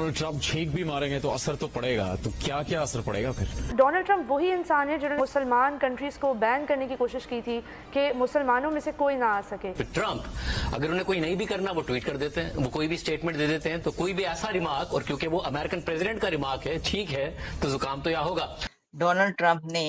Donald Trump छींक भी मारेंगे तो असर तो पड़ेगा, तो क्या क्या असर पड़ेगा फिर? डोनाल्ड ट्रंप वही इंसान है जिन्होंने मुसलमान कंट्रीज को बैन करने की कोशिश की थी कि मुसलमानों में से कोई ना आ सके। ट्रंप अगर उन्हें कोई नहीं भी करना वो ट्वीट कर देते हैं, वो कोई भी स्टेटमेंट दे देते हैं, तो कोई भी ऐसा रिमार्क, और क्योंकि वो अमेरिकन प्रेसिडेंट का रिमार्क है, ठीक है तो जुकाम तो यह होगा। डोनाल्ड ट्रंप ने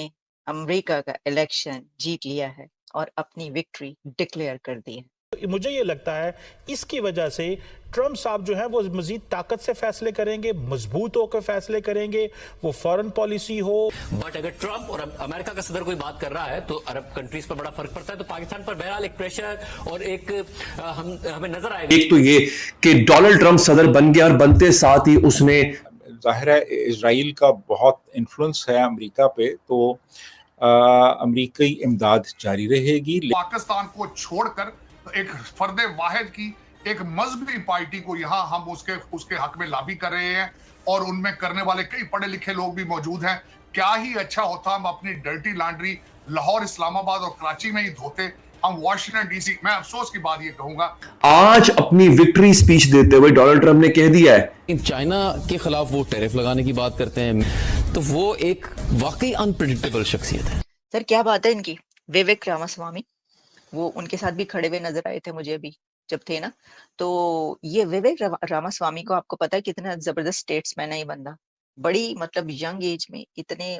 अमेरिका का इलेक्शन जीत लिया है और अपनी विक्ट्री डिक्लेयर कर दी है। मुझे ये लगता है इसकी वजह से ट्रंप साहब जो है वो मजीद ताकत से फैसले करेंगे, मजबूत होकर फैसले करेंगे, वो फॉरेन पॉलिसी हो। बट अगर ट्रंप और अमेरिका का सदर कोई बात कर रहा है तो अरब कंट्रीज पर बड़ा फर्क पड़ता है, तो पाकिस्तान पर बहरहाल एक प्रेशर और एक हमें नजर आएगा। एक तो ये कि डोनाल्ड ट्रंप सदर बन गया और बनते साथ ही उसने, जाहिर है इजराइल का बहुत इन्फ्लुएंस है अमेरिका पे, तो अमेरिकी इमदाद जारी रहेगी। पाकिस्तान को छोड़कर एक फर्दे वाहिद की एक मजहबी पार्टी को यहाँ हम उसके हक में लाबी कर रहे हैं, और उनमें करने वाले कई पढ़े लिखे लोग भी मौजूद हैं। क्या ही अच्छा होता हम अपनी डर्टी लॉन्ड्री लाहौर, इस्लामाबाद और कराची में ही धोते, हम वाशिंगटन डीसी। मैं अफसोस की बात ये कहूंगा, आज अपनी विक्ट्री स्पीच देते हुए डोनाल्ड ट्रंप ने कह दिया है चाइना के खिलाफ वो टैरिफ लगाने की बात करते हैं, तो वो एक वाकई अनप्रेडिक्टेबल शख्सियत है। सर क्या बात है इनकी। विवेक रामास्वामी, वो उनके साथ भी खड़े हुए नजर आए थे मुझे अभी जब थे ना, तो ये विवेक रामास्वामी को आपको पता है कितना जबरदस्त स्टेट्समैन है ये बंदा। बड़ी मतलब यंग एज में इतने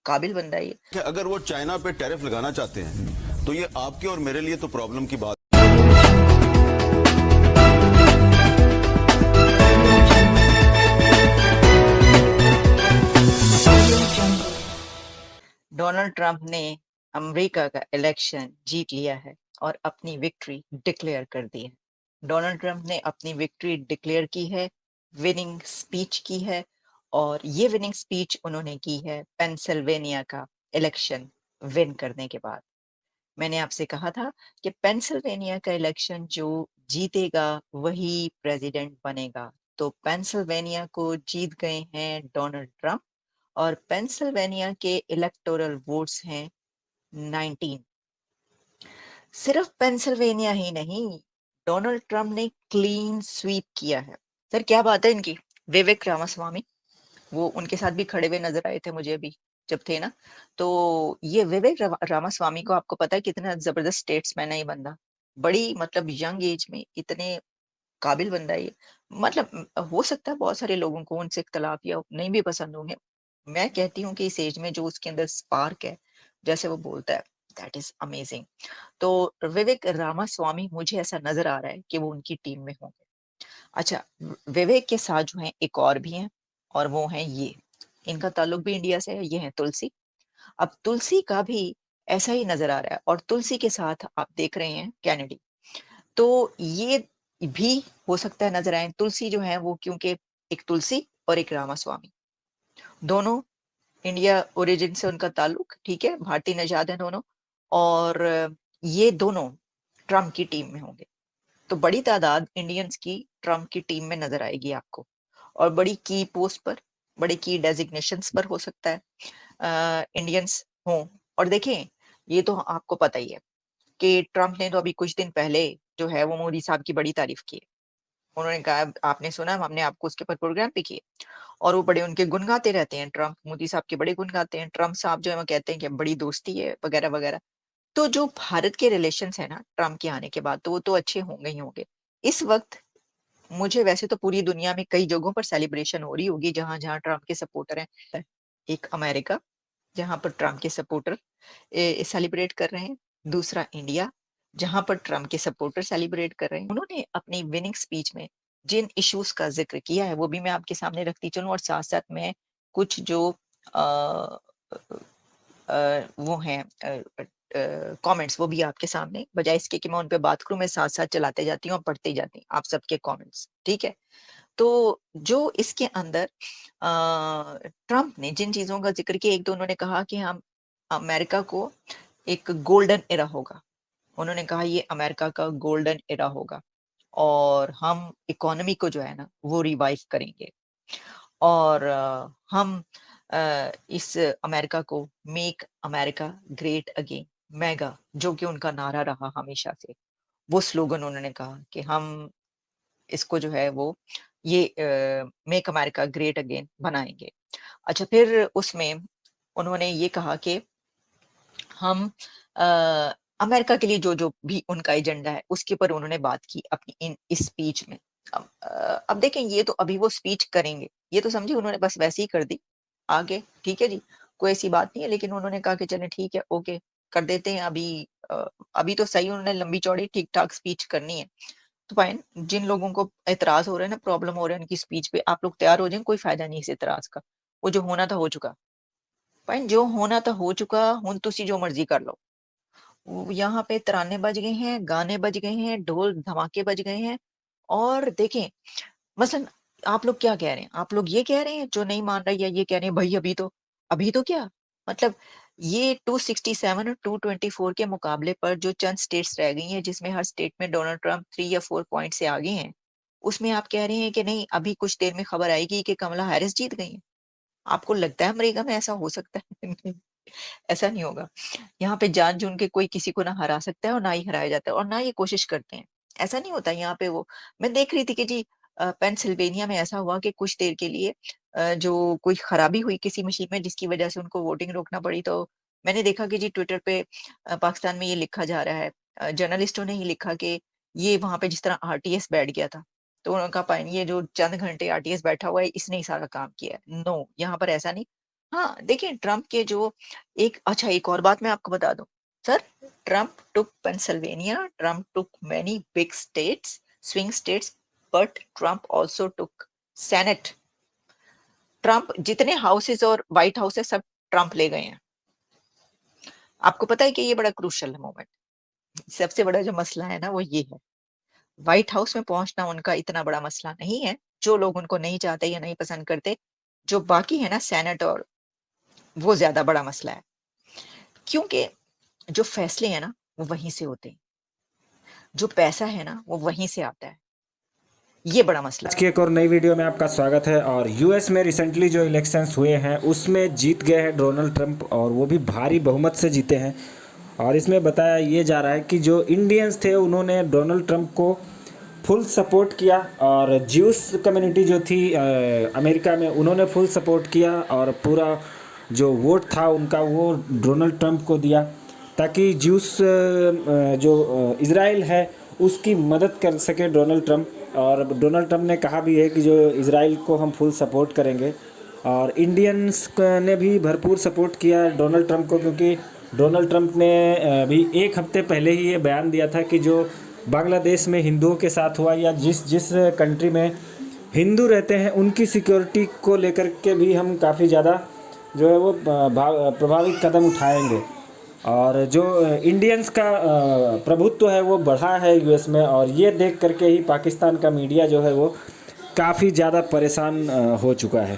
काबिल बंदा है ये। अगर वो चाइना पे टैरिफ लगाना चाहते हैं तो ये आपके और मेरे लिए तो प्रॉब्लम की बात। डोनाल्ड ट्रंप ने अमेरिका का इलेक्शन जीत लिया है और अपनी विक्ट्री डिक्लेयर कर दी है। डोनाल्ड ट्रंप ने अपनी विक्ट्री डिक्लेयर की है, विनिंग स्पीच की है, और ये विनिंग स्पीच उन्होंने की है पेंसिल्वेनिया का इलेक्शन विन करने के बाद। मैंने आपसे कहा था कि पेंसिल्वेनिया का इलेक्शन जो जीतेगा वही प्रेसिडेंट बनेगा। तो पेंसिल्वेनिया को जीत गए हैं डोनाल्ड ट्रंप, और पेंसिल्वेनिया के इलेक्टोरल वोट्स हैं 19। सिर्फ पेंसिल्वेनिया ही नहीं, डोनाल्ड ट्रंप ने क्लीन स्वीप किया है। सर क्या बात है इनकी। विवेक रामास्वामी, वो उनके साथ भी खड़े हुए नजर आए थे मुझे अभी जब थे ना, तो ये विवेक रामास्वामी को आपको पता है कितना जबरदस्त स्टेट्समैन है ये बंदा। बड़ी मतलब यंग एज में इतने काबिल बंदा है ये। मतलब हो सकता है बहुत सारे लोगों को उनसे इख्तलाफ या नहीं भी पसंद होंगे। मैं कहती हूँ कि इस एज में जो उसके अंदर स्पार्क है, जैसे वो बोलता है, दैट इज अमेजिंग। तो विवेक रामास्वामी मुझे ऐसा नजर आ रहा है कि वो उनकी टीम में होंगे। अच्छा, विवेक के साथ जो है एक और भी हैं, और वो हैं ये, इनका ताल्लुक भी इंडिया से है, ये है तुलसी। अब तुलसी का भी ऐसा ही नजर आ रहा है, और तुलसी के साथ आप देख रहे हैं कैनेडी। तो ये भी हो सकता है नजर आए। तुलसी जो है वो, क्योंकि एक तुलसी और एक रामास्वामी, दोनों इंडिया ओरिजिन से उनका ताल्लुक, ठीक है, भारतीय नजाद है दोनों, और ये दोनों ट्रम्प की टीम में होंगे। तो बड़ी तादाद इंडियंस की ट्रम्प की टीम में नजर आएगी आपको, और बड़ी की पोस्ट पर, बड़े की डेजिग्नेशंस पर हो सकता है इंडियंस हों। और देखें, ये तो आपको पता ही है कि ट्रम्प ने तो अभी कुछ दिन पहले जो है वो मोदी साहब की बड़ी तारीफ की है। उन्होंने कहा, आपने सुना, हमने आपको उसके ऊपर प्रोग्राम भी किए, और वो बड़े उनके गुण गाते रहते हैं। ट्रम्प मोदी साहब के बड़े गुण गाते हैं। ट्रम्प साहब जो है वो कहते हैं कि बड़ी दोस्ती है वगैरह वगैरह। तो जो भारत के रिलेशंस है ना ट्रम्प के आने के बाद, तो वो तो अच्छे होंगे ही होंगे। इस वक्त मुझे वैसे तो पूरी दुनिया में कई जगहों पर सेलिब्रेशन हो रही होगी जहां जहां ट्रम्प के सपोर्टर हैं। एक अमेरिका, जहां पर ट्रम्प के सपोर्टर सेलिब्रेट कर रहे हैं। दूसरा इंडिया, जहां पर ट्रम्प के सपोर्टर सेलिब्रेट कर रहे हैं। उन्होंने अपनी विनिंग स्पीच में जिन इश्यूज का जिक्र किया है वो भी मैं आपके सामने रखती चलूं, और साथ साथ में कुछ जो वो हैं कमेंट्स, वो भी आपके सामने, बजाय इसके कि मैं उन पे बात करूं, मैं साथ साथ चलाते जाती हूँ और पढ़ते जाती हूँ आप सबके कमेंट्स, ठीक है। तो जो इसके अंदर ट्रम्प ने जिन चीजों का जिक्र किया, एक तो उन्होंने कहा कि हम अमेरिका को एक गोल्डन एरा होगा। उन्होंने कहा ये अमेरिका का गोल्डन एरा होगा, और हम इकोनॉमी को जो है ना वो रिवाइव करेंगे, और हम इस अमेरिका को make America great again, mega, जो कि उनका नारा रहा हमेशा से, वो स्लोगन उन्होंने कहा कि हम इसको जो है वो ये मेक अमेरिका ग्रेट अगेन बनाएंगे। अच्छा, फिर उसमें उन्होंने ये कहा कि हम अमेरिका के लिए जो जो भी उनका एजेंडा है उसके ऊपर उन्होंने बात की अपनी इस स्पीच में। अब देखें, ये तो अभी वो स्पीच करेंगे, ये तो समझिए उन्होंने बस वैसे ही कर दी आगे, ठीक है जी, कोई ऐसी बात नहीं है। लेकिन उन्होंने कहा कि चलें ठीक है, ओके कर देते हैं। अभी तो सही उन्होंने लंबी चौड़ी ठीक ठाक स्पीच करनी है। तो फाइन, जिन लोगों को एतराज हो रहा है ना, प्रॉब्लम हो रहा है उनकी स्पीच पे, आप लोग तैयार हो जाएं, कोई फायदा नहीं इस एतराज का। वो जो होना था हो चुका, फाइन, जो होना था हो चुका। हुन तुसी जो मर्जी कर लो। यहाँ पे तराने बज गए हैं, गाने बज गए हैं, ढोल धमाके बज गए हैं। और देखें, मसलन आप लोग क्या कह रहे हैं, आप लोग ये कह रहे हैं जो नहीं मान रहा, या ये कह रहे हैं भाई अभी तो क्या मतलब, ये 267 और 224 के मुकाबले पर जो चंद स्टेट्स रह गई हैं, जिसमें हर स्टेट में डोनाल्ड ट्रंप 3 या 4 पॉइंट से आगे हैं, उसमें आप कह रहे हैं कि नहीं, अभी कुछ देर में खबर आएगी कि कमला हैरिस जीत गई हैं। आपको लगता है अमेरिका में ऐसा हो सकता है? नहीं, ऐसा नहीं होगा। यहाँ पे जान जून के कोई किसी को ना हरा सकता है और ना ही हराया जाता है, और ना ये कोशिश करते हैं। ऐसा नहीं होता यहाँ पे। वो मैं देख रही थी कि जी पेंसिल्वेनिया में ऐसा हुआ कि कुछ देर के लिए जो कोई खराबी हुई किसी मशीन में, जिसकी वजह से उनको वोटिंग रोकना पड़ी। तो मैंने देखा कि जी ट्विटर पे पाकिस्तान में ये लिखा जा रहा है, जर्नलिस्टों ने ही लिखा कि ये वहां पे जिस तरह आरटीएस बैठ गया था, तो उन्होंने कहा पाइन ये जो चंद घंटे आरटीएस बैठा हुआ है इसने ही सारा काम किया है। नो, यहाँ पर ऐसा नहीं। हाँ देखिए, ट्रंप के जो अच्छा, एक और बात मैं आपको बता दूं sir, Trump took Pennsylvania, Trump took many big states, swing states, but Trump also took senate. Trump जितने हाउसेस और व्हाइट हाउस है सब ट्रंप ले गए हैं। आपको पता है कि ये बड़ा क्रूशल है मोमेंट। सबसे बड़ा जो मसला है ना वो ये है, व्हाइट हाउस में पहुंचना उनका इतना बड़ा मसला नहीं है। जो लोग उनको नहीं चाहते या नहीं पसंद करते, जो बाकी है ना सेनेट, और वो ज्यादा बड़ा मसला है, क्योंकि जो फैसले हैं ना वो वहीं से होते हैं, जो पैसा है ना वो वहीं से आता है। ये बड़ा मसला आज की एक और नई वीडियो में आपका स्वागत है। और यूएस में रिसेंटली जो इलेक्शंस हुए हैं उसमें जीत गए हैं डोनाल्ड ट्रंप, और वो भी भारी बहुमत से जीते हैं। और इसमें बताया ये जा रहा है कि जो इंडियंस थे उन्होंने डोनाल्ड ट्रंप को फुल सपोर्ट किया, और ज्यूस कम्युनिटी जो थी अमेरिका में उन्होंने फुल सपोर्ट किया, और पूरा जो वोट था उनका वो डोनाल्ड ट्रंप को दिया, ताकि ज्यूस जो इज़राइल है उसकी मदद कर सके डोनाल्ड ट्रंप। और डोनाल्ड ट्रंप ने कहा भी है कि जो इज़राइल को हम फुल सपोर्ट करेंगे। और इंडियंस ने भी भरपूर सपोर्ट किया डोनाल्ड ट्रंप को, क्योंकि डोनाल्ड ट्रंप ने अभी एक हफ्ते पहले ही ये बयान दिया था कि जो बांग्लादेश में हिंदुओं के साथ हुआ, या जिस कंट्री में हिंदू रहते हैं उनकी सिक्योरिटी को लेकर के भी हम काफ़ी ज़्यादा जो है वो प्रभावी कदम उठाएंगे। और जो इंडियंस का प्रभुत्व है वो बढ़ा है यूएस में, और ये देख करके ही पाकिस्तान का मीडिया जो है वो काफ़ी ज़्यादा परेशान हो चुका है।